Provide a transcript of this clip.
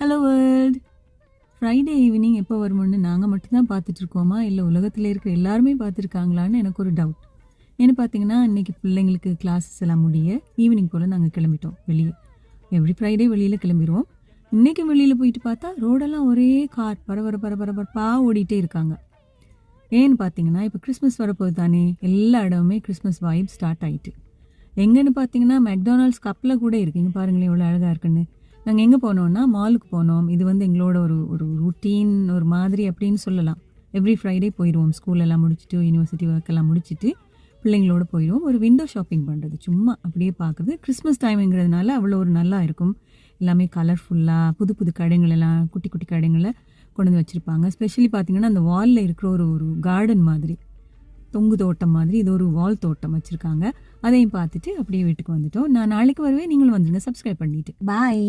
Hello world. Friday evening எப்போ வரும்னு நாங்கள் மட்டும்தான் பார்த்துட்ருக்கோமா இல்லை உலகத்தில் இருக்கிற எல்லாருமே பார்த்துருக்காங்களான்னு எனக்கு ஒரு டவுட். ஏன்னு பார்த்தீங்கன்னா இன்றைக்கி பிள்ளைங்களுக்கு கிளாஸஸ் எல்லாம் முடிய ஈவினிங் போல் நாங்கள் கிளம்பிட்டோம் வெளியே. எவ்ரி ஃப்ரைடே வெளியில் கிளம்பிடுவோம். இன்றைக்கி வெளியில் போயிட்டு பார்த்தா ரோடெல்லாம் ஒரே கார் பரபரப்பாக ஓடிட்டே இருக்காங்க. ஏன்னு பார்த்தீங்கன்னா இப்போ கிறிஸ்மஸ் வரப்போது தானே, எல்லா இடமுமே கிறிஸ்மஸ் வைப் ஸ்டார்ட் ஆகிட்டு. எங்கன்னு பார்த்தீங்கன்னா மெக்டானல்ட்ஸ் கப்பில் கூட இருக்குங்க, பாருங்களேன் எவ்வளோ அழகாக இருக்குன்னு. நாங்கள் எங்கே போனோம்னா மாலுக்கு போனோம். இது எங்களோட ஒரு ஒரு ருட்டீன் ஒரு மாதிரி அப்படின்னு சொல்லலாம். எவ்ரி ஃப்ரைடே போயிடுவோம். ஸ்கூலெல்லாம் முடிச்சுட்டு யூனிவர்சிட்டி ஒர்க்கெல்லாம் முடிச்சுட்டு பிள்ளைங்களோட போயிடுவோம். ஒரு விண்டோ ஷாப்பிங் பண்ணுறது, சும்மா அப்படியே பார்க்குறது. கிறிஸ்மஸ் டைமுங்கிறதுனால அவ்வளோ ஒரு நல்லா இருக்கும். எல்லாமே கலர்ஃபுல்லாக புது புது கடைங்களெல்லாம் குட்டி குட்டி கடைங்களை கொண்டு வந்து வச்சுருப்பாங்க. ஸ்பெஷலி பார்த்திங்கன்னா அந்த வாலில் இருக்கிற ஒரு ஒரு கார்டன் மாதிரி, தொங்கு தோட்டம் மாதிரி, இது ஒரு வால் தோட்டம் வச்சுருக்காங்க. அதையும் பார்த்துட்டு அப்படியே வீட்டுக்கு வந்துட்டோம். நான் நாளைக்கு வருவேன், நீங்களும் வந்துடுங்க சப்ஸ்கிரைப் பண்ணிவிட்டு. பாய்.